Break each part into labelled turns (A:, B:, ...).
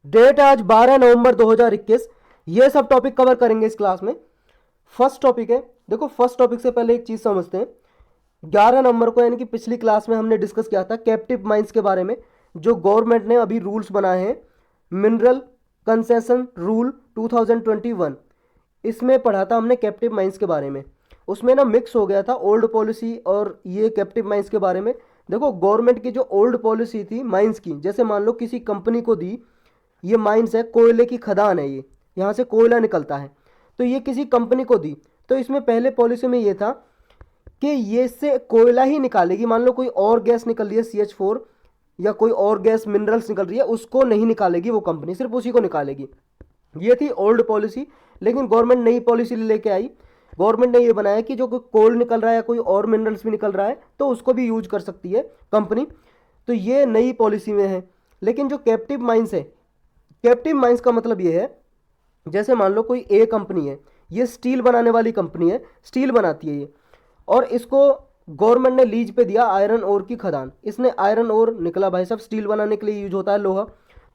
A: Date आज 12 नवंबर 2021। ये सब टॉपिक कवर करेंगे इस क्लास में। फर्स्ट टॉपिक है, देखो फर्स्ट टॉपिक से पहले एक चीज समझते हैं। 11 नवंबर को यानी कि पिछली क्लास में हमने डिस्कस किया था कैप्टिव माइंस के बारे में, जो गवर्नमेंट ने अभी रूल्स बनाए हैं, मिनरल कंसेशन रूल 2021। इसमें पढ़ा था हमने कैप्टिव माइंस के बारे में। उसमें ना मिक्स हो गया था ओल्ड पॉलिसी और ये कैप्टिव माइंस के बारे में। देखो गवर्नमेंट की जो ओल्ड पॉलिसी थी माइंस की, जैसे मान लो किसी कंपनी को दी, ये माइंस है, कोयले की खदान है, ये यहाँ से कोयला निकलता है, तो ये किसी कंपनी को दी, तो इसमें पहले पॉलिसी में ये था कि ये से कोयला ही निकालेगी। मान लो कोई और गैस निकल रही है CH4 या कोई और गैस मिनरल्स निकल रही है, उसको नहीं निकालेगी वो कंपनी, सिर्फ उसी को निकालेगी। ये थी ओल्ड पॉलिसी। लेकिन गवर्नमेंट नई पॉलिसी लेके आई। गवर्नमेंट ने ये बनाया कि जो कोई कोल निकल रहा है या कोई और मिनरल्स भी निकल रहा है तो उसको भी यूज कर सकती है कंपनी। तो ये नई पॉलिसी में है। लेकिन जो कैप्टिव माइंस है, कैप्टिव माइंस का मतलब ये है, जैसे मान लो कोई ए कंपनी है, ये स्टील बनाने वाली कंपनी है, स्टील बनाती है ये, और इसको गवर्नमेंट ने लीज पे दिया आयरन ओर की खदान। इसने आयरन ओर निकला, भाई साहब स्टील बनाने के लिए यूज होता है लोहा,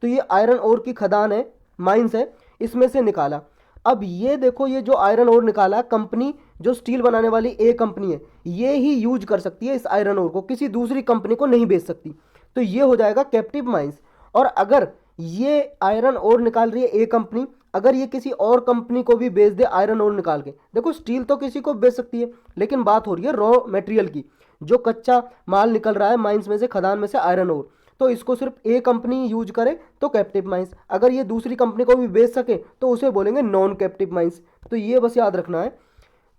A: तो ये आयरन ओर की खदान है, माइंस है, इसमें से निकाला। अब ये देखो, ये जो आयरन ओर निकाला, कंपनी जो स्टील बनाने वाली ए कंपनी है, ये ही यूज कर सकती है इस आयरन ओर को, किसी दूसरी कंपनी को नहीं बेच सकती। तो ये हो जाएगा कैप्टिव माइंस। और अगर ये आयरन ओर निकाल रही है ए कंपनी, अगर ये किसी और कंपनी को भी बेच दे आयरन ओर निकाल के, देखो स्टील तो किसी को बेच सकती है, लेकिन बात हो रही है रॉ मटेरियल की, जो कच्चा माल निकल रहा है माइंस में से, खदान में से, आयरन ओर, तो इसको सिर्फ ए कंपनी यूज करे तो कैप्टिव माइंस। अगर ये दूसरी कंपनी को भी बेच सके तो उसे बोलेंगे नॉन कैप्टिव माइंस। तो ये बस याद रखना है।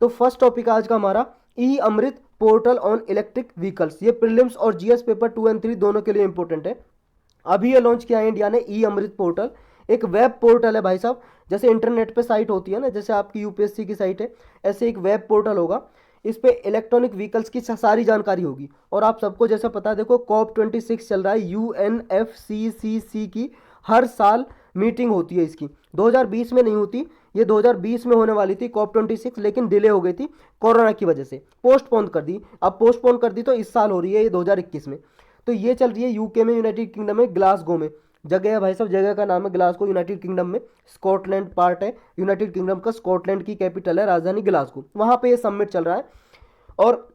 A: तो फर्स्ट टॉपिक आज का हमारा ई अमृत पोर्टल ऑन इलेक्ट्रिक व्हीकल्स। ये प्रीलिम्स और जीएस पेपर 2 और 3 दोनों के लिए इंपॉर्टेंट है। अभी ये लॉन्च किया है इंडिया ने ई अमृत पोर्टल। एक वेब पोर्टल है भाई साहब, जैसे इंटरनेट पे साइट होती है ना, जैसे आपकी यूपीएससी की साइट है, ऐसे एक वेब पोर्टल होगा। इस पे इलेक्ट्रॉनिक व्हीकल्स की सारी जानकारी होगी। और आप सबको जैसा पता है, देखो COP26 चल रहा है, UNFCCC की हर साल मीटिंग होती है इसकी। 2020 में नहीं होती, ये 2020 में होने वाली थी COP26, लेकिन डिले हो गई थी कोरोना की वजह से, पोस्टपोन कर दी। अब पोस्टपोन कर दी तो इस साल हो रही है ये 2021 में। तो ये चल रही है यूके में, यूनाइटेड किंगडम में, ग्लासगो में। जगह है भाई साहब, जगह का नाम है ग्लासगो, यूनाइटेड किंगडम में, स्कॉटलैंड पार्ट है यूनाइटेड किंगडम का, स्कॉटलैंड की कैपिटल है राजधानी ग्लासगो, वहां पे ये समिट चल रहा है। और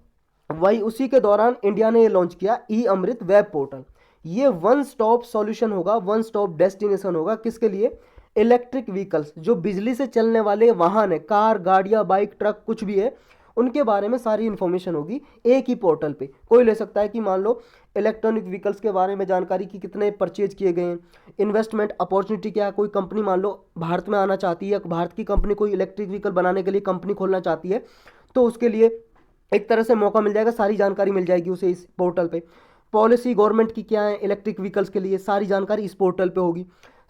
A: वही उसी के दौरान इंडिया ने ये लॉन्च किया ई अमृत वेब पोर्टल। ये वन स्टॉप सॉल्यूशन होगा, वन स्टॉप डेस्टिनेशन होगा, किसके लिए? इलेक्ट्रिक व्हीकल्स, जो बिजली से चलने वाले वाहन है, कार, गाड़ियां, बाइक, ट्रक, कुछ भी है, उनके बारे में सारी इन्फॉर्मेशन होगी एक ही पोर्टल पे। कोई ले सकता है कि मान लो इलेक्ट्रॉनिक व्हीकल्स के बारे में जानकारी, की कितने परचेज किए गए हैं, इन्वेस्टमेंट अपॉर्चुनिटी क्या है, कोई कंपनी मान लो भारत में आना चाहती है, या भारत की कंपनी कोई इलेक्ट्रिक व्हीकल बनाने के लिए कंपनी खोलना चाहती है, तो उसके लिए एक तरह से मौका मिल जाएगा, सारी जानकारी मिल जाएगी उसे इस पोर्टल पे। पॉलिसी गवर्नमेंट की क्या है इलेक्ट्रिक व्हीकल्स के लिए, सारी जानकारी इस पोर्टल पे होगी।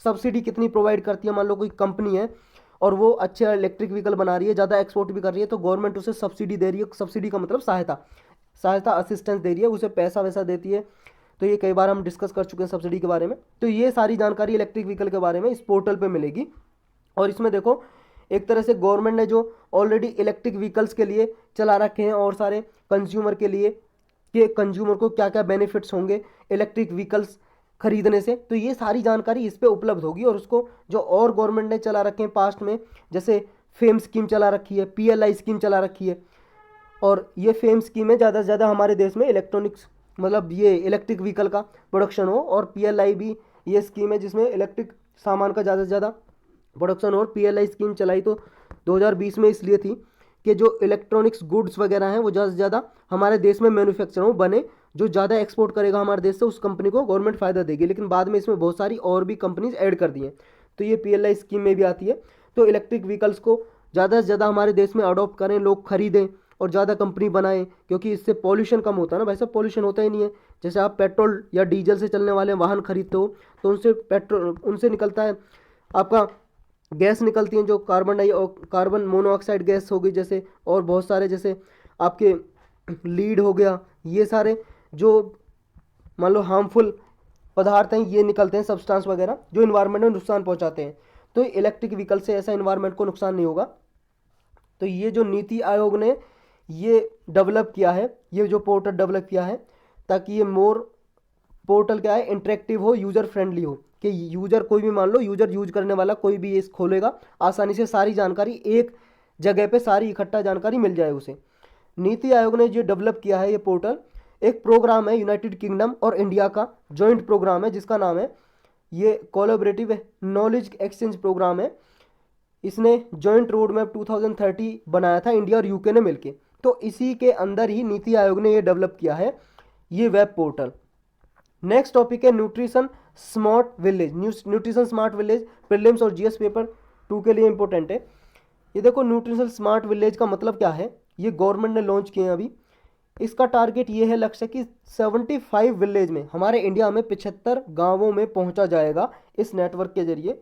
A: सब्सिडी कितनी प्रोवाइड करती है, मान लो कोई कंपनी है और वो अच्छे इलेक्ट्रिक व्हीकल बना रही है, ज़्यादा एक्सपोर्ट भी कर रही है, तो गवर्नमेंट उसे सब्सिडी दे रही है। सब्सिडी का मतलब सहायता, सहायता असिस्टेंस दे रही है, उसे पैसा वैसा देती है। तो ये कई बार हम डिस्कस कर चुके हैं सब्सिडी के बारे में। तो ये सारी जानकारी इलेक्ट्रिक व्हीकल के बारे में इस पोर्टल पे मिलेगी। और इसमें देखो एक तरह से गवर्नमेंट ने जो ऑलरेडी इलेक्ट्रिक व्हीकल्स के लिए चला रखे हैं और सारे कंज्यूमर के लिए, कि कंज्यूमर को क्या क्या बेनिफिट्स होंगे इलेक्ट्रिक व्हीकल्स खरीदने से, तो ये सारी जानकारी इस पे उपलब्ध होगी। और उसको जो और गवर्नमेंट ने चला रखे हैं पास्ट में, जैसे फेम स्कीम चला रखी है, PLI स्कीम चला रखी है, और ये फेम स्कीम है ज़्यादा से ज़्यादा हमारे देश में इलेक्ट्रॉनिक्स, मतलब ये इलेक्ट्रिक व्हीकल का प्रोडक्शन हो। और PLI भी ये स्कीम है जिसमें इलेक्ट्रिक सामान का ज़्यादा से ज़्यादा प्रोडक्शन। और PLI स्कीम चलाई तो 2020 में इसलिए थी कि जो इलेक्ट्रॉनिक्स गुड्स वगैरह हैं वो ज़्यादा से ज़्यादा हमारे देश में मैन्युफैक्चर हो, बने, जो ज़्यादा एक्सपोर्ट करेगा हमारे देश से उस कंपनी को गवर्नमेंट फ़ायदा देगी। लेकिन बाद में इसमें बहुत सारी और भी कंपनीज ऐड कर दी हैं, तो ये PLI स्कीम में भी आती है। तो इलेक्ट्रिक व्हीकल्स को ज़्यादा से ज़्यादा हमारे देश में अडॉप्ट करें, लोग खरीदें और ज़्यादा कंपनी बनाएं, क्योंकि इससे पॉल्यूशन कम होता है ना भाई साहब। पॉल्यूशन होता ही नहीं है। जैसे आप पेट्रोल या डीजल से चलने वाले वाहन खरीदते हो तो उनसे निकलता है आपका गैस निकलती हैं, जो कार्बन मोनोऑक्साइड गैस हो गई जैसे, और बहुत सारे जैसे आपके लीड हो गया, ये सारे जो मान लो हार्मफुल पदार्थ हैं ये निकलते हैं, सब्सटेंस वगैरह जो इन्वायरमेंट में नुकसान पहुंचाते हैं। तो इलेक्ट्रिक व्हीकल से ऐसा इन्वायरमेंट को नुकसान नहीं होगा। तो ये जो नीति आयोग ने ये डेवलप किया है, ये जो पोर्टल डेवलप किया है, ताकि ये मोर पोर्टल क्या है, इंटरेक्टिव हो, यूजर फ्रेंडली हो, कि यूजर कोई भी, मान लो यूजर यूज करने वाला कोई भी इस खोलेगा, आसानी से सारी जानकारी एक जगह पे सारी इकट्ठा जानकारी मिल जाए उसे। नीति आयोग ने जो डेवलप किया है ये पोर्टल, एक प्रोग्राम है यूनाइटेड किंगडम और इंडिया का जॉइंट प्रोग्राम है जिसका नाम है, ये कोलैबोरेटिव नॉलेज एक्सचेंज प्रोग्राम है। इसने जॉइंट रोड मैप 2030 बनाया था इंडिया और यूके ने मिलके, तो इसी के अंदर ही नीति आयोग ने ये डेवलप किया है ये वेब पोर्टल। नेक्स्ट टॉपिक है nutrition smart village. Nutrition smart village prelims और जीएस पेपर 2 के लिए इंपॉर्टेंट है। ये देखो न्यूट्रिशन स्मार्ट विलेज का मतलब क्या है, ये गवर्नमेंट ने लॉन्च किए हैं अभी। इसका टारगेट ये है, लक्ष्य कि 75 विलेज में, हमारे इंडिया में 75 गांवों में पहुंचा जाएगा इस नेटवर्क के जरिए।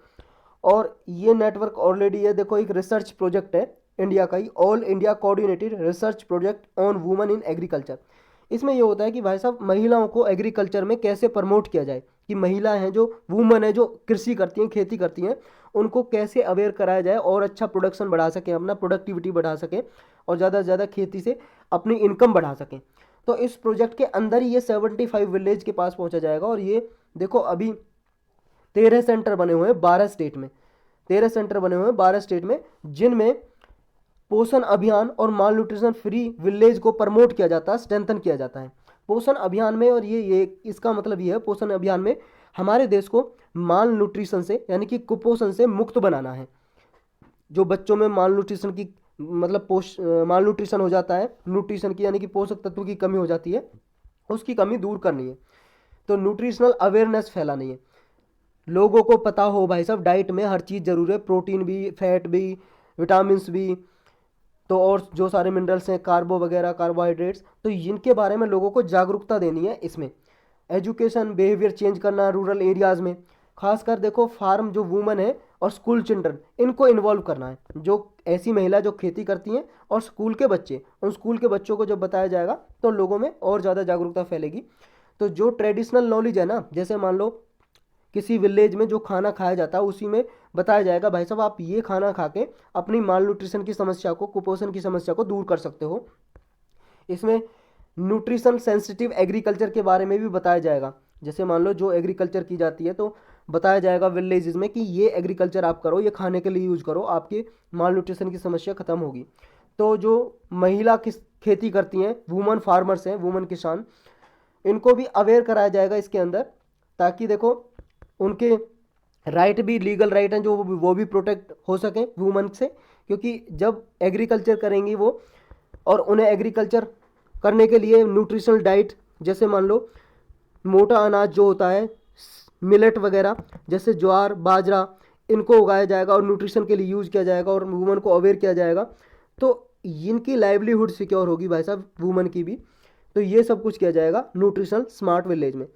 A: और ये नेटवर्क ऑलरेडी है, देखो एक रिसर्च प्रोजेक्ट है इंडिया का ही, all India coordinated research project on women in agriculture. इसमें ये होता है कि भाई साहब महिलाओं को एग्रीकल्चर में कैसे प्रमोट किया जाए, कि महिला हैं जो वुमेन है जो कृषि करती हैं, खेती करती हैं, उनको कैसे अवेयर कराया जाए और अच्छा प्रोडक्शन बढ़ा सकें, अपना प्रोडक्टिविटी बढ़ा सकें और ज़्यादा से ज़्यादा खेती से अपनी इनकम बढ़ा सकें। तो इस प्रोजेक्ट के अंदर ही ये 75 विलेज के पास पहुंचा जाएगा। और ये देखो अभी 13 सेंटर बने हुए हैं 12 स्टेट में, 13 सेंटर बने हुए हैं 12 स्टेट में, जिनमें पोषण अभियान और माल न्यूट्रिशन फ्री विलेज को प्रमोट किया जाता है, स्ट्रेंथन किया जाता है पोषण अभियान में। और ये इसका मतलब ये है, पोषण अभियान में हमारे देश को माल न्यूट्रिशन से यानी कि कुपोषण से मुक्त बनाना है। जो बच्चों में माल न्यूट्रिशन की मतलब माल न्यूट्रिशन हो जाता है, न्यूट्रिशन की यानी कि पोषक तत्व की कमी हो जाती है, उसकी कमी दूर करनी है। तो न्यूट्रिशनल अवेयरनेस फैलानी है, लोगों को पता हो भाई साहब डाइट में हर चीज़ जरूर है, प्रोटीन भी, फैट भी, विटामिन भी, तो और जो सारे मिनरल्स हैं, कार्बो वगैरह, कार्बोहाइड्रेट्स, तो इनके बारे में लोगों को जागरूकता देनी है। इसमें एजुकेशन बिहेवियर चेंज करना रूरल एरियाज़ में, खासकर देखो फार्म जो वुमेन है और स्कूल चिल्ड्रन, इनको इन्वॉल्व करना है। जो ऐसी महिला जो खेती करती हैं और स्कूल के बच्चे, उन स्कूल के बच्चों को जब बताया जाएगा तो लोगों में और ज़्यादा जागरूकता फैलेगी। तो जो ट्रेडिशनल नॉलेज है ना, जैसे मान लो किसी विलेज में जो खाना खाया जाता है उसी में बताया जाएगा भाई साहब आप ये खाना खा के अपनी माल न्यूट्रिशन की समस्या को, कुपोषण की समस्या को दूर कर सकते हो। इसमें न्यूट्रिशन सेंसिटिव एग्रीकल्चर के बारे में भी बताया जाएगा। जैसे मान लो जो एग्रीकल्चर की जाती है तो बताया जाएगा विलेजेस में कि ये एग्रीकल्चर आप करो, ये खाने के लिए यूज करो, आपकी माल न्यूट्रिशन की समस्या खत्म होगी। तो जो महिला किस खेती करती हैं, वुमन फार्मर्स हैं, वुमन किसान, इनको भी अवेयर कराया जाएगा इसके अंदर, ताकि देखो उनके राइट भी, लीगल राइट हैं जो वो भी प्रोटेक्ट हो सकें वुमन से। क्योंकि जब एग्रीकल्चर करेंगी वो, और उन्हें एग्रीकल्चर करने के लिए न्यूट्रिशनल डाइट, जैसे मान लो मोटा अनाज जो होता है, मिलेट वगैरह, जैसे ज्वार बाजरा, इनको उगाया जाएगा और न्यूट्रिशन के लिए यूज़ किया जाएगा और वुमन को अवेयर किया जाएगा, तो इनकी लाइवलीहुड सिक्योर होगी भाई साहब, वुमन की भी। तो ये सब कुछ किया जाएगा न्यूट्रिशनल स्मार्ट विलेज में।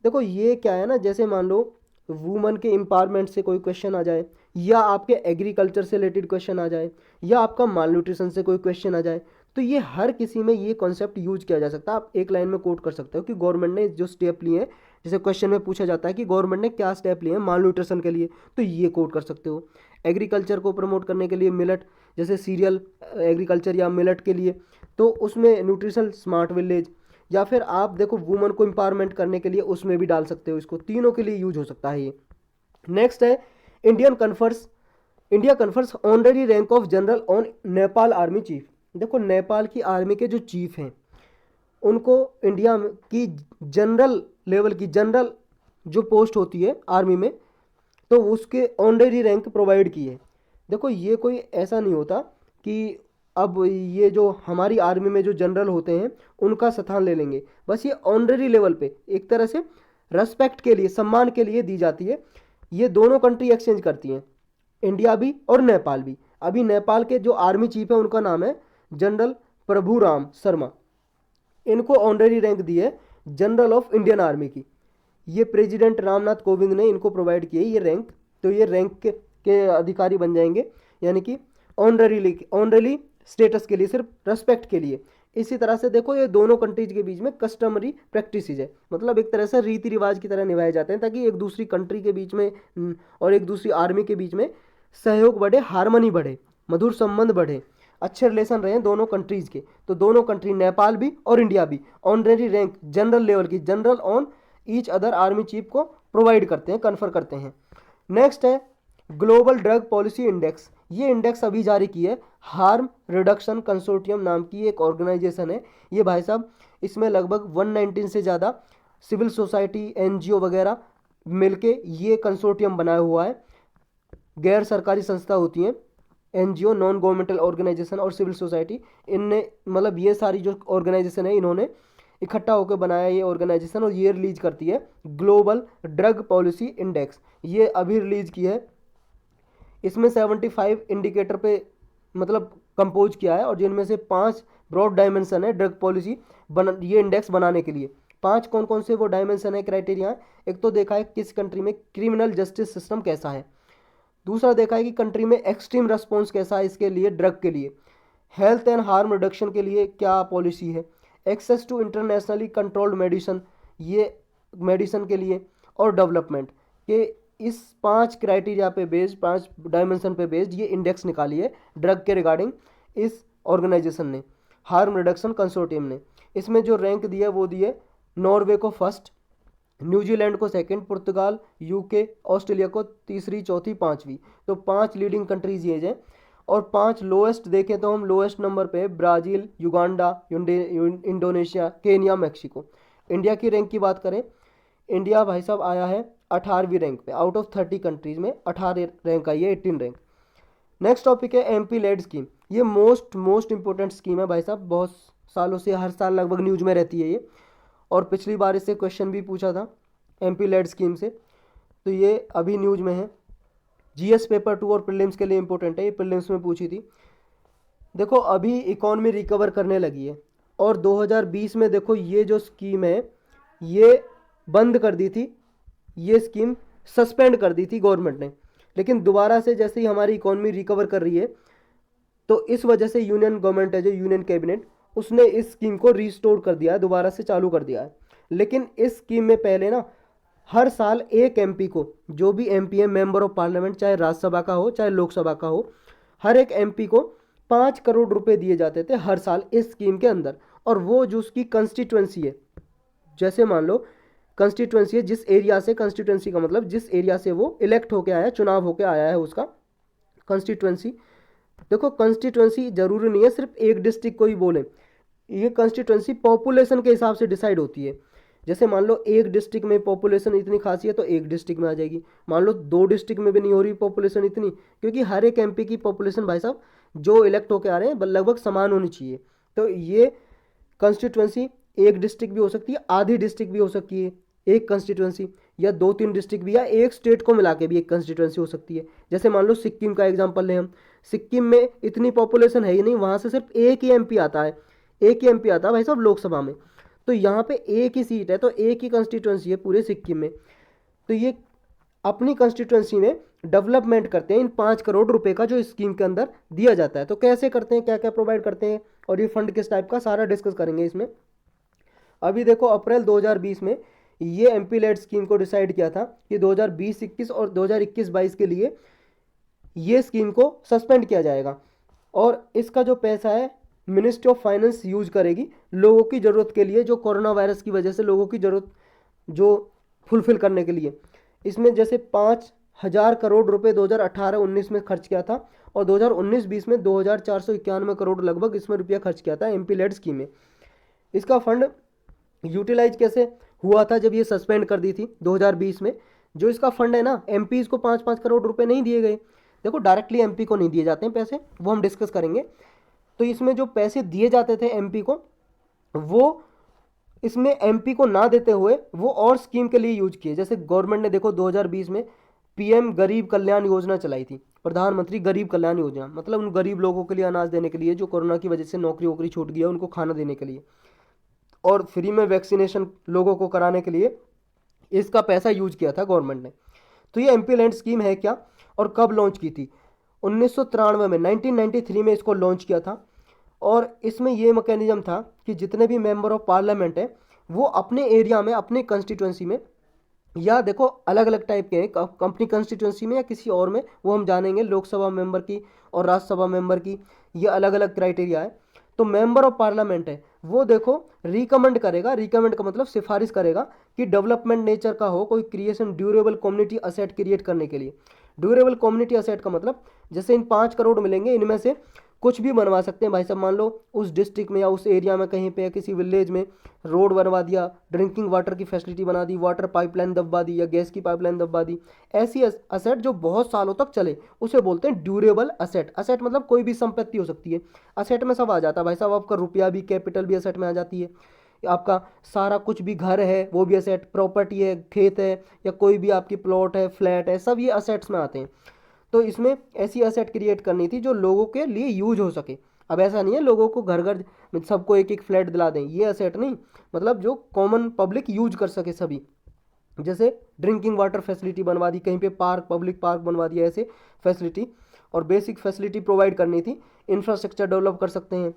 A: देखो ये क्या है ना, जैसे मान लो वुमन के एम्पावरमेंट से कोई क्वेश्चन आ जाए, या आपके एग्रीकल्चर से रिलेटेड क्वेश्चन आ जाए, या आपका माल न्यूट्रिशन से कोई क्वेश्चन आ जाए, तो ये हर किसी में ये कॉन्सेप्ट यूज किया जा सकता है। आप एक लाइन में कोट कर सकते हो कि गवर्नमेंट ने जो स्टेप लिए हैं, जैसे क्वेश्चन में पूछा जाता है कि गवर्नमेंट ने क्या स्टेप लिए हैं माल न्यूट्रिशन के लिए, तो ये कोट कर सकते हो। एग्रीकल्चर को प्रमोट करने के लिए मिलेट, जैसे सीरियल एग्रीकल्चर या मिलेट के लिए, तो उसमें न्यूट्रिशनल स्मार्ट विलेज, या फिर आप देखो वुमन को एम्पावरमेंट करने के लिए उसमें भी डाल सकते हो, इसको तीनों के लिए यूज हो सकता है ये। नेक्स्ट है India confers honorary rank of general on Nepal army chief. देखो नेपाल की आर्मी के जो चीफ हैं उनको इंडिया की जनरल लेवल की, जनरल जो पोस्ट होती है आर्मी में, तो उसके ऑनरेरी रैंक प्रोवाइड की है। देखो ये कोई ऐसा नहीं होता कि अब ये जो हमारी आर्मी में जो जनरल होते हैं उनका स्थान ले लेंगे, बस ये ऑनरेरी लेवल पे एक तरह से रेस्पेक्ट के लिए, सम्मान के लिए दी जाती है। ये दोनों कंट्री एक्सचेंज करती हैं, इंडिया भी और नेपाल भी। अभी नेपाल के जो आर्मी चीफ है उनका नाम है जनरल प्रभुराम शर्मा, इनको ऑनरेरी रैंक दी है जनरल ऑफ इंडियन आर्मी की। ये प्रेसिडेंट रामनाथ कोविंद ने इनको प्रोवाइड की है ये रैंक, तो ये रैंक के अधिकारी बन जाएंगे, यानी कि ऑनरेरी स्टेटस के लिए, सिर्फ रेस्पेक्ट के लिए। इसी तरह से देखो ये दोनों कंट्रीज के बीच में कस्टमरी प्रैक्टिस है, मतलब एक तरह से रीति रिवाज की तरह निभाए जाते हैं, ताकि एक दूसरी कंट्री के बीच में और एक दूसरी आर्मी के बीच में सहयोग बढ़े, हार्मनी बढ़े, मधुर संबंध बढ़े, अच्छे रिलेशन रहे दोनों कंट्रीज के। तो दोनों कंट्री नेपाल भी और इंडिया भी ऑनरेरी रैंक जनरल लेवल की, general on each other army chief को प्रोवाइड करते हैं, कन्फर करते हैं। नेक्स्ट है ग्लोबल ड्रग पॉलिसी इंडेक्स। ये इंडेक्स अभी जारी की है हार्म रिडक्शन कंसोर्टियम नाम की एक ऑर्गेनाइजेशन है। ये भाई साहब इसमें लगभग 119 से ज़्यादा सिविल सोसाइटी एनजीओ वगैरह मिलके ये कंसोर्टियम बनाया हुआ है। गैर सरकारी संस्था होती हैं, एनजीओ, नॉन गवर्नमेंटल ऑर्गेनाइजेशन और सिविल सोसाइटी, इनने मतलब ये सारी जो ऑर्गेनाइजेशन है इन्होंने इकट्ठा होकर बनाया ये ऑर्गेनाइजेशन, और ये रिलीज करती है ग्लोबल ड्रग पॉलिसी इंडेक्स। ये अभी रिलीज की है। इसमें 75 इंडिकेटर पे मतलब कंपोज किया है, और जिनमें से 5 ब्रॉड डायमेंशन है ड्रग पॉलिसी ये इंडेक्स बनाने के लिए। 5 कौन कौन से वो डायमेंशन है, क्राइटेरिया है। एक तो देखा है किस कंट्री में क्रिमिनल जस्टिस सिस्टम कैसा है, दूसरा देखा है कि कंट्री में एक्सट्रीम रेस्पॉन्स कैसा है इसके लिए, ड्रग के लिए, हेल्थ एंड हार्म रिडक्शन के लिए क्या पॉलिसी है, access to internationally controlled medicine, ये मेडिसिन के लिए, और डेवलपमेंट के। इस 5 क्राइटेरिया पे बेस्ड, 5 डायमेंशन पे बेस्ड ये इंडेक्स निकाली है ड्रग के रिगार्डिंग इस ऑर्गेनाइजेशन ने, हार्म रिडक्शन कंसोर्टियम ने। इसमें जो रैंक दिया वो दिए नॉर्वे को फर्स्ट, न्यूजीलैंड को सेकंड, पुर्तगाल, यूके, ऑस्ट्रेलिया को तीसरी, चौथी, पांचवी। तो 5 लीडिंग कंट्रीज ये हैं। और 5 लोएस्ट देखें तो हम लोएस्ट नंबर पे Brazil, Uganda, Indonesia, Kenya, Mexico. India की रैंक की बात करें, इंडिया भाई साहब आया है 18वीं रैंक पे, आउट ऑफ 30 कंट्रीज में 18 रैंक आई है, 18 रैंक। नेक्स्ट टॉपिक है एमपी लेड स्कीम। ये मोस्ट इंपॉर्टेंट स्कीम है भाई साहब, बहुत सालों से हर साल लगभग न्यूज में रहती है ये, और पिछली बार इससे क्वेश्चन भी पूछा था एमपी लेड स्कीम से, तो ये अभी न्यूज में है। जीएस पेपर 2 और प्रीलिम्स के लिए इंपॉर्टेंट है, ये प्रीलिम्स में पूछी थी। देखो अभी इकॉनमी रिकवर करने लगी है, और 2020 में देखो ये जो स्कीम है ये बंद कर दी थी, ये स्कीम सस्पेंड कर दी थी गवर्नमेंट ने। लेकिन दोबारा से जैसे ही हमारी इकॉनमी रिकवर कर रही है, तो इस वजह से यूनियन गवर्नमेंट है जो यूनियन कैबिनेट, उसने इस स्कीम को रिस्टोर कर दिया है, दोबारा से चालू कर दिया है। लेकिन इस स्कीम में पहले ना हर साल एक एमपी को, जो भी एमपी है मेंबर ऑफ पार्लियामेंट, चाहे राज्यसभा का हो चाहे लोकसभा का हो, हर एक एमपी को 5 करोड़ रुपए दिए जाते थे हर साल इस स्कीम के अंदर। और वो जो उसकी कंस्टिट्यूंसी है, जैसे मान लो कंस्टिट्यूंसी है, जिस एरिया से, कंस्टिट्यूंसी का मतलब जिस एरिया से वो इलेक्ट होके आया है, चुनाव होके आया है, उसका कंस्टिट्यूंसी। देखो कंस्टिट्यूंसी जरूरी नहीं है सिर्फ एक डिस्ट्रिक्ट को ही बोले, ये कंस्टिट्यूंसी पॉपुलेशन के हिसाब से डिसाइड होती है। जैसे मान लो एक डिस्ट्रिक्ट में पॉपुलेशन इतनी खासी है तो एक डिस्ट्रिक्ट में आ जाएगी, मान लो 2 डिस्ट्रिक्ट में भी नहीं हो रही पॉपुलेशन इतनी, क्योंकि हर एक एमपी की पॉपुलेशन भाई साहब जो इलेक्ट होके आ रहे हैं लगभग समान होनी चाहिए। तो ये कंस्टिट्यूंसी एक डिस्ट्रिक्ट भी हो सकती है, आधी डिस्ट्रिक्ट भी हो सकती है एक कंस्टिट्यूंसी, या 2-3 डिस्ट्रिक्ट भी, या एक स्टेट को मिला के भी एक कंस्टिट्यूंसी हो सकती है। जैसे मान लो सिक्किम का एग्जांपल लें हम, सिक्किम में इतनी पॉपुलेशन है ही नहीं, वहाँ से सिर्फ एक ही एमपी आता है, एक ही एमपी आता है भाई साहब लोकसभा में, तो यहाँ पे एक ही सीट है, तो एक ही कंस्टिट्यूंसी है पूरे सिक्किम में। तो ये अपनी कंस्टिट्यूंसी में डेवलपमेंट करते हैं इन 5 करोड़ रुपए का जो स्कीम के अंदर दिया जाता है। तो कैसे करते हैं, क्या क्या प्रोवाइड करते हैं, और ये फंड किस टाइप का, सारा डिस्कस करेंगे इसमें। अभी देखो अप्रैल 2020 में ये एमपी लेड स्कीम को डिसाइड किया था कि 2020-21 और 2021-22 के लिए ये स्कीम को सस्पेंड किया जाएगा, और इसका जो पैसा है मिनिस्ट्री ऑफ फाइनेंस यूज करेगी लोगों की ज़रूरत के लिए, जो कोरोना वायरस की वजह से लोगों की ज़रूरत जो फुलफिल करने के लिए। इसमें जैसे 5,000 करोड़ रुपए 2018-19 में खर्च किया था, और 2019-20 में 2,491 करोड़ लगभग इसमें रुपया खर्च किया था एमपी लेड स्कीम में। इसका फंड यूटिलाइज कैसे हुआ था जब ये सस्पेंड कर दी थी 2020 में, जो इसका फंड है ना, एमपीज को 5-5 करोड़ रुपए नहीं दिए गए। देखो डायरेक्टली एमपी को नहीं दिए जाते हैं पैसे, वो हम डिस्कस करेंगे। तो इसमें जो पैसे दिए जाते थे एमपी को, वो इसमें एमपी को ना देते हुए वो और स्कीम के लिए यूज किए। जैसे गवर्नमेंट ने देखो 2020 में पीएम गरीब कल्याण योजना चलाई थी, प्रधानमंत्री गरीब कल्याण योजना, मतलब उन गरीब लोगों के लिए अनाज देने के लिए जो कोरोना की वजह से नौकरी वोकरी छूट गया, उनको खाना देने के लिए, और फ्री में वैक्सीनेशन लोगों को कराने के लिए इसका पैसा यूज किया था गवर्नमेंट ने। तो ये एमपी लैंड स्कीम है क्या, और कब लॉन्च की थी, 1993 में, 1993 में इसको लॉन्च किया था। और इसमें ये मैकेनिज्म था कि जितने भी मेंबर ऑफ पार्लियामेंट हैं वो अपने एरिया में, अपने कंस्टिट्यूंसी में, या देखो अलग अलग टाइप के हैं, कंपनी कंस्टिट्यूंसी में या किसी और में, वो हम जानेंगे, लोकसभा मेंबर की और राज्यसभा मेंबर की, ये अलग अलग क्राइटेरिया है। तो मेंबर ऑफ पार्लियामेंट है वो देखो रिकमेंड करेगा, रिकमेंड का मतलब सिफारिश करेगा कि डेवलपमेंट नेचर का हो कोई creation durable community asset create करने के लिए। ड्यूरेबल कम्युनिटी असेट का मतलब जैसे इन 5 करोड़ मिलेंगे, इनमें से कुछ भी बनवा सकते हैं भाई साहब। मान लो उस डिस्ट्रिक्ट में या उस एरिया में कहीं पे या किसी विलेज में रोड बनवा दिया, ड्रिंकिंग वाटर की फैसिलिटी बना दी, वाटर पाइपलाइन दबवा दी या गैस की पाइपलाइन दबवा दी, ऐसी असेट जो बहुत सालों तक चले उसे बोलते हैं ड्यूरेबल असेट। असेट मतलब कोई भी संपत्ति हो सकती है, असेट में सब आ जाता है भाई साहब। आपका रुपया भी, कैपिटल भी असेट में आ जाती है, आपका सारा कुछ भी, घर है वो भी असेट, प्रॉपर्टी है, खेत है या कोई भी आपकी प्लॉट है, फ्लैट है, सब ये असेट्स में आते हैं। तो इसमें ऐसी असेट क्रिएट करनी थी जो लोगों के लिए यूज हो सके। अब ऐसा नहीं है लोगों को घर घर सबको एक एक फ्लैट दिला दें, ये असेट नहीं, मतलब जो कॉमन पब्लिक यूज कर सके सभी। जैसे ड्रिंकिंग वाटर फैसिलिटी बनवा दी, कहीं पे पार्क, पब्लिक पार्क बनवा दिया, ऐसे फैसिलिटी और बेसिक फैसिलिटी प्रोवाइड करनी थी, इंफ्रास्ट्रक्चर डेवलप कर सकते हैं।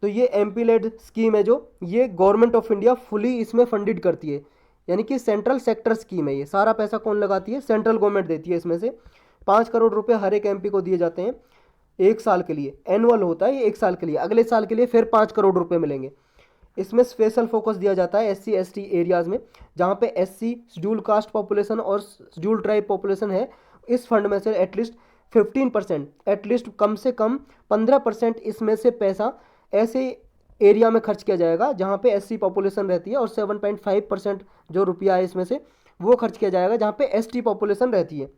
A: तो ये एमपी लेड स्कीम है जो ये गवर्नमेंट ऑफ इंडिया फुली इसमें फंडेड करती है, यानी कि सेंट्रल सेक्टर स्कीम है। ये सारा पैसा कौन लगाती है? सेंट्रल गवर्नमेंट देती है। इसमें से 5 करोड़ रुपए हर एक एमपी को दिए जाते हैं 1 साल के लिए, एनुअल होता है ये 1 साल के लिए। अगले साल के लिए फिर 5 करोड़ रुपए मिलेंगे। इसमें स्पेशल फोकस दिया जाता है एससी एसटी एरियाज में, जहाँ पे एससी शेड्यूल कास्ट पॉपुलेशन और शेड्यूल ट्राइब पॉपुलेशन है। इस फंड में से एटलीस्ट 15%, एटलीस्ट कम से कम 15% इसमें से पैसा ऐसे एरिया में खर्च किया जाएगा जहाँ पे एससी पॉपुलेशन रहती है, और 7.5% जो रुपया है इसमें से वो खर्च किया जाएगा जहाँ पे एसटी पॉपुलेशन रहती है।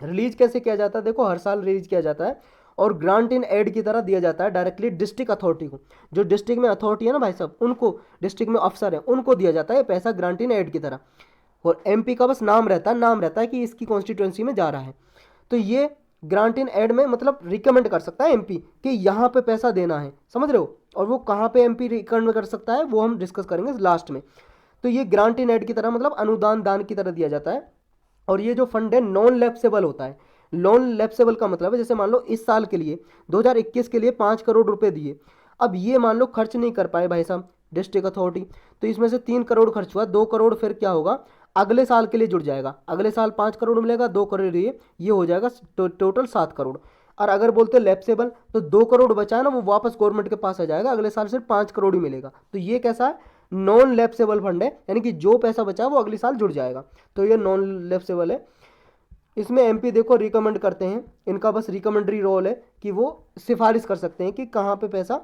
A: रिलीज कैसे किया जाता है? देखो हर साल रिलीज किया जाता है और ग्रांट इन एड की तरह दिया जाता है डायरेक्टली डिस्ट्रिक्ट अथॉरिटी को। जो डिस्ट्रिक्ट में अथॉरिटी है ना भाई साहब, उनको, डिस्ट्रिक्ट में अफसर है, उनको दिया जाता है पैसा ग्रांट इन एड की तरह। और एमपी का बस नाम रहता है, नाम रहता है कि इसकी कॉन्स्टिट्यूंसी में जा रहा है। तो ये ग्रांट इन एड में मतलब रिकमेंड कर सकता है एमपी कि यहाँ पे पैसा देना है, समझ रहे हो। और वो कहाँ पे एमपी रिकमेंड कर सकता है वो हम डिस्कस करेंगे लास्ट में। तो ये ग्रांट इन एड की तरह मतलब अनुदान दान की तरह दिया जाता है। और ये जो फंड है नॉन लैप्सेबल होता है। नॉन लैप्सेबल का मतलब है जैसे मान लो इस साल के लिए 2021 के लिए 5 करोड़ रुपए दिए, अब ये मान लो खर्च नहीं कर पाए भाई साहब डिस्ट्रिक्ट अथॉरिटी, तो इसमें से 3 करोड़ खर्च हुआ, 2 करोड़ फिर क्या होगा अगले साल के लिए जुड़ जाएगा। अगले साल 5 करोड़ मिलेगा, 2 करोड़ ये हो जाएगा टोटल 7 करोड़। और अगर बोलते लैप्सेबल तो 2 करोड़ बचा है ना, वो वापस गवर्नमेंट के पास आ जाएगा, अगले साल सिर्फ 5 करोड़ ही मिलेगा। तो ये कैसा है? नॉन लैप्सेबल फंड है, यानी कि जो पैसा बचा है वो अगले साल जुड़ जाएगा। तो ये नॉन लैप्सेबल है। इसमें एमपी देखो रिकमेंड करते हैं, इनका बस रिकमेंडरी रोल है कि वो सिफारिश कर सकते हैं कि कहाँ पे पैसा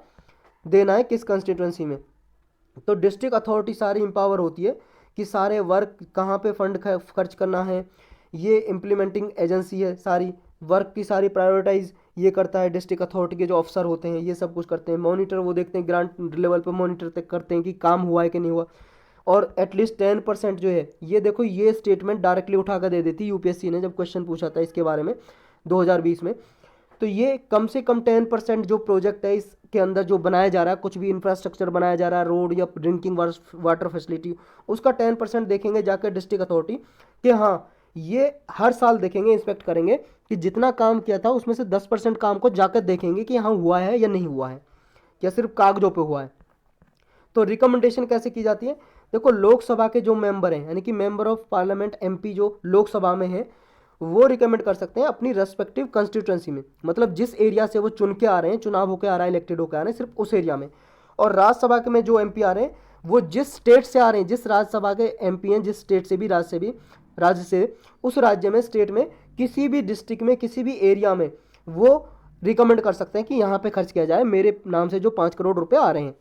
A: देना है, किस कंस्टिट्यूंसी में। तो डिस्ट्रिक्ट अथॉरिटी सारी इंपावर होती है कि सारे वर्क कहाँ पे फंड खर्च करना है। ये इम्प्लीमेंटिंग एजेंसी है, सारी वर्क की सारी प्रायोरिटाइज ये करता है। डिस्ट्रिक्ट अथॉरिटी के जो अफसर होते हैं ये सब कुछ करते हैं। मॉनिटर वो देखते हैं, ग्रांट लेवल पे मॉनिटर तक करते हैं कि काम हुआ है कि नहीं हुआ। और एटलीस्ट 10% जो है, ये देखो ये स्टेटमेंट डायरेक्टली उठा कर दे देती यूपीएससी ने जब क्वेश्चन पूछा था इसके बारे में 2020 में। तो ये कम से कम 10% जो प्रोजेक्ट है इसके अंदर जो बनाया जा रहा है, कुछ भी इंफ्रास्ट्रक्चर बनाया जा रहा है, रोड या ड्रिंकिंग वाटर फैसिलिटी, उसका 10% देखेंगे जाकर डिस्ट्रिक्ट अथॉरिटी कि हाँ, ये हर साल देखेंगे, इंस्पेक्ट करेंगे कि जितना काम किया था उसमें से 10% काम को जाकर देखेंगे कि हाँ हुआ है या नहीं हुआ है, या सिर्फ कागजों पे हुआ है। तो रिकमेंडेशन कैसे की जाती है? देखो लोकसभा के जो मेंबर हैं, यानी कि मेंबर ऑफ पार्लियामेंट एमपी जो लोकसभा में है, वो रिकमेंड कर सकते हैं अपनी रेस्पेक्टिव कंस्टिट्यूंसी में, मतलब जिस एरिया से वो चुन के आ रहे हैं, चुनाव होकर आ रहा है, इलेक्टेड होकर आ रहे हैं, सिर्फ उस एरिया में। और राज्यसभा के में जो एमपी आ रहे हैं वो जिस स्टेट से आ रहे हैं, जिस राज्यसभा के एमपी हैं, जिस स्टेट से भी, राज्य से, उस राज्य में, स्टेट में, किसी भी डिस्ट्रिक्ट में, किसी भी एरिया में वो रिकमेंड कर सकते हैं कि यहाँ पे खर्च किया जाए मेरे नाम से जो 5 करोड़ रुपए आ रहे हैं।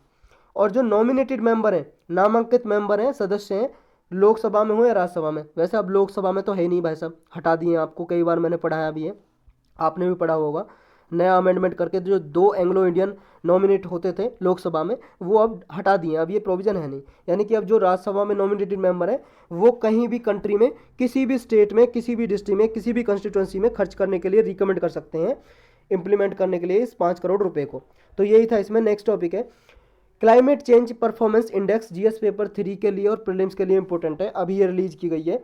A: और जो नॉमिनेटेड मेंबर हैं, नामांकित मेंबर हैं, सदस्य हैं, लोकसभा में हो या राज्यसभा में, वैसे अब लोकसभा में तो है नहीं भाई साहब, हटा दिए, आपको कई बार मैंने पढ़ाया भी है, आपने भी पढ़ा होगा। नया अमेंडमेंट करके जो 2 एंग्लो इंडियन नॉमिनेट होते थे लोकसभा में, वो अब हटा दिए, अब ये प्रोविजन है नहीं। यानी कि अब जो राज्यसभा में नॉमिनेटेड मेंबर है वो कहीं भी कंट्री में, किसी भी स्टेट में, किसी भी डिस्ट्रिक्ट में, किसी भी कंस्टिट्यूंसी में खर्च करने के लिए रिकमेंड कर सकते हैं, इंप्लीमेंट करने के लिए इस 5 करोड़ रुपए को। तो यही था इसमें। नेक्स्ट टॉपिक है climate change performance index, GS paper 3 के लिए और प्रीलिम्स के लिए इंपॉर्टेंट है। अभी ये रिलीज की गई है,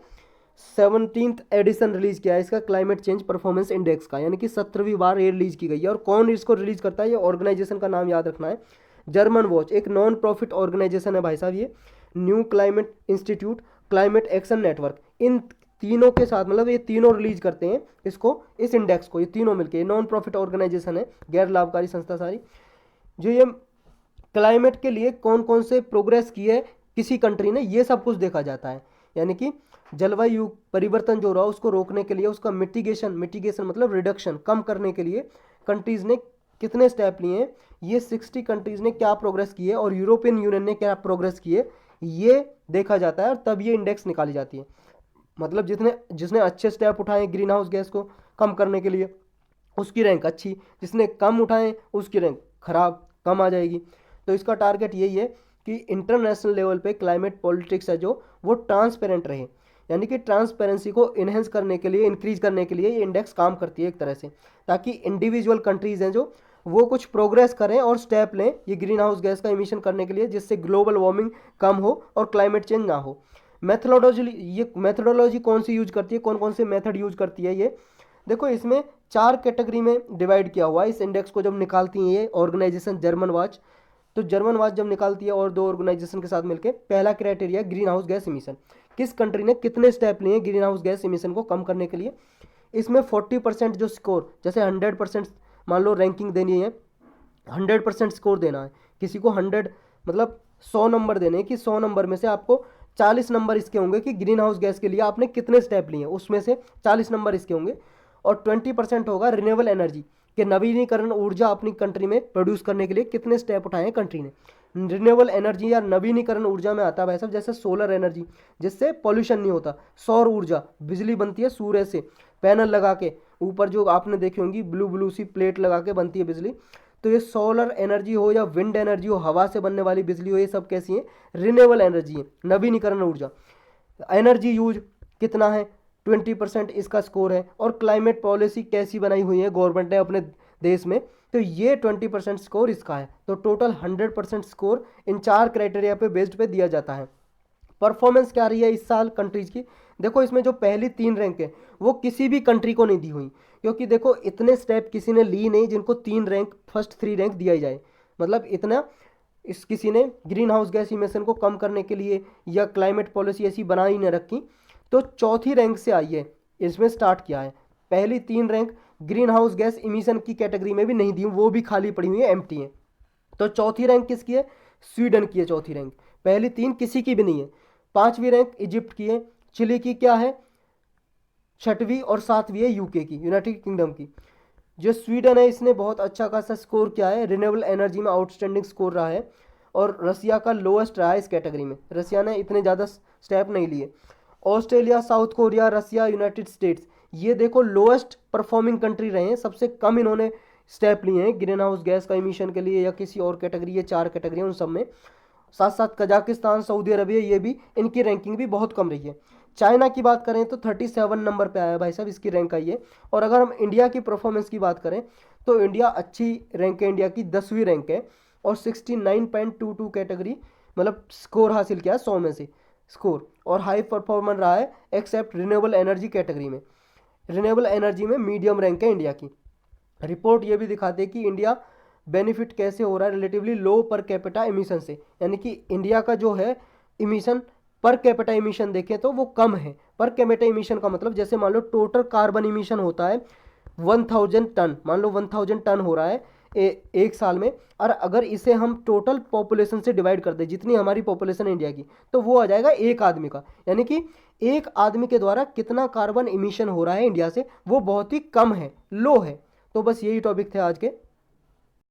A: 17th एडिशन रिलीज किया है इसका क्लाइमेट चेंज परफॉर्मेंस इंडेक्स का, यानी कि 17वीं बार ये रिलीज की गई है। और कौन इसको रिलीज करता है? ये ऑर्गेनाइजेशन का नाम याद रखना है, जर्मन वॉच, एक नॉन प्रॉफिट ऑर्गेनाइजेशन है भाई साहब ये। New climate institute, climate action network, इन तीनों के साथ, मतलब ये तीनों रिलीज करते हैं इसको, इस इंडेक्स को, ये तीनों मिलकर नॉन प्रॉफिट ऑर्गेनाइजेशन है, गैर लाभकारी संस्था सारी। जो ये क्लाइमेट के लिए कौन कौन से प्रोग्रेस किए किसी कंट्री ने, ये सब कुछ देखा जाता है। यानी कि जलवायु परिवर्तन जो रहा उसको रोकने के लिए, उसका मिटिगेशन, मिटिगेशन मतलब रिडक्शन, कम करने के लिए कंट्रीज़ ने कितने स्टेप लिए हैं, ये 60 कंट्रीज़ ने क्या प्रोग्रेस किए और यूरोपियन यूनियन ने क्या प्रोग्रेस किए, ये देखा जाता है और तब ये इंडेक्स निकाली जाती है। मतलब जिसने अच्छे स्टेप उठाए ग्रीन हाउस गैस को कम करने के लिए उसकी रैंक अच्छी, जिसने कम उठाए उसकी रैंक खराब, कम आ जाएगी। तो इसका टारगेट यही है कि इंटरनेशनल लेवल पे क्लाइमेट पॉलिटिक्स है जो वो ट्रांसपेरेंट रहे, यानी कि ट्रांसपेरेंसी को इन्हेंस करने के लिए, इंक्रीज करने के लिए ये इंडेक्स काम करती है एक तरह से, ताकि इंडिविजुअल कंट्रीज़ हैं जो वो कुछ प्रोग्रेस करें और स्टेप लें ये ग्रीन हाउस गैस का इमिशन करने के लिए, जिससे ग्लोबल वार्मिंग कम हो और क्लाइमेट चेंज ना हो। मेथडोलॉजी कौन सी यूज करती है, कौन कौन से मेथड यूज करती है, ये देखो इसमें 4 कैटेगरी में डिवाइड किया हुआ है। इस इंडेक्स को जब निकालती है ये ऑर्गेनाइजेशन जर्मन वाच, तो जर्मन वाच जब निकालती है और 2 ऑर्गेनाइजेशन के साथ मिलकर, पहला criteria green house gas emission, किस कंट्री ने कितने स्टेप लिए ग्रीन हाउस गैस इमिशन को कम करने के लिए। इसमें 40% जो स्कोर, जैसे 100% मान लो रैंकिंग देनी है, 100% स्कोर देना है किसी को, 100 मतलब 100 नंबर देने हैं कि 100 नंबर में से आपको 40 नंबर इसके होंगे कि ग्रीन हाउस गैस के लिए आपने कितने स्टेप लिए, उसमें से 40 नंबर इसके होंगे। और 20% होगा रिन्यूएबल एनर्जी, कि नवीनीकरण ऊर्जा अपनी कंट्री में प्रोड्यूस करने के लिए कितने स्टेप उठाए हैं कंट्री ने। रिन्यूएबल एनर्जी या नवीनीकरण ऊर्जा में आता है भाई साहब, जैसे सोलर एनर्जी, जिससे पॉल्यूशन नहीं होता, सौर ऊर्जा, बिजली बनती है सूर्य से, पैनल लगा के ऊपर जो आपने देखी होंगी ब्लू ब्लू सी प्लेट लगा के बनती है बिजली, तो ये सोलर एनर्जी हो या विंड एनर्जी हो, हवा से बनने वाली बिजली हो, ये सब कैसी है, रिन्यूएबल एनर्जी है, नवीनीकरण ऊर्जा। एनर्जी यूज कितना है, 20% इसका स्कोर है। और क्लाइमेट पॉलिसी कैसी बनाई हुई है गवर्नमेंट ने अपने देश में, तो ये 20% स्कोर इसका है। तो टोटल 100% स्कोर इन 4 क्राइटेरिया पे बेस्ड पे दिया जाता है। परफॉर्मेंस क्या रही है इस साल कंट्रीज की, देखो इसमें जो पहली 3 रैंक है वो किसी भी कंट्री को नहीं दी हुई, क्योंकि देखो इतने स्टेप किसी ने ली नहीं जिनको 3 रैंक, फर्स्ट 3 रैंक दिया जाए। मतलब इतना इस किसी ने ग्रीन हाउस गैस इमिशन को कम करने के लिए या क्लाइमेट पॉलिसी ऐसी बना ही नहीं रखी, तो चौथी रैंक से आई है, इसमें स्टार्ट किया है। पहली 3 rank green house gas emission की कैटेगरी में भी नहीं दी, वो भी खाली पड़ी हुई है, एम्प्टी है। तो चौथी रैंक किसकी है, स्वीडन की है चौथी रैंक, पहली 3 किसी की भी नहीं है। 5वीं रैंक इजिप्ट की है, चिली की क्या है 6वीं, और 7वीं है यूके की, यूनाइटेड किंगडम की। जो स्वीडन है इसने बहुत अच्छा खासा स्कोर किया है, रिन्यूएबल एनर्जी में आउटस्टैंडिंग स्कोर रहा है, और रसिया का लोएस्ट रहा है इस कैटेगरी में, रसिया ने इतने ज़्यादा स्टेप नहीं लिए। ऑस्ट्रेलिया, साउथ कोरिया, रसिया, यूनाइटेड स्टेट्स, ये देखो लोएस्ट परफॉर्मिंग कंट्री रहे हैं, सबसे कम इन्होंने स्टेप लिए हैं ग्रीन हाउस गैस का इमिशन के लिए या किसी और कैटेगरी, ये 4 कैटेगरी उन सब में। साथ साथ कजाकिस्तान, सऊदी अरबिया, ये भी इनकी रैंकिंग भी बहुत कम रही है। चाइना की बात करें तो 37 नंबर पे आया भाई साहब, इसकी रैंक आई है। और अगर हम इंडिया की परफॉर्मेंस की बात करें तो इंडिया अच्छी रैंक है, इंडिया की 10वीं रैंक है, और 69.22 कैटेगरी मतलब स्कोर हासिल किया है 100 में से स्कोर, और हाई परफॉर्मर रहा है एक्सेप्ट रिन्यूएबल एनर्जी कैटेगरी में। रिन्यूएबल एनर्जी में मीडियम रैंक है इंडिया की। रिपोर्ट ये भी दिखाती है कि इंडिया बेनिफिट कैसे हो रहा है relatively low per capita emission से, यानी कि इंडिया का जो है इमिशन पर कैपिटा एमिशन देखें तो वो कम है। पर कैपिटा एमिशन का मतलब जैसे मान लो टोटल कार्बन एमिशन होता है 1000 टन, मान लो 1000 टन हो रहा है एक साल में, और अगर इसे हम टोटल पॉपुलेशन से डिवाइड कर दें, जितनी हमारी पॉपुलेशन है इंडिया की, तो वो आ जाएगा एक आदमी का, यानी कि एक आदमी के द्वारा कितना कार्बन इमिशन हो रहा है इंडिया से, वो बहुत ही कम है, लो है। तो बस यही टॉपिक थे आज के।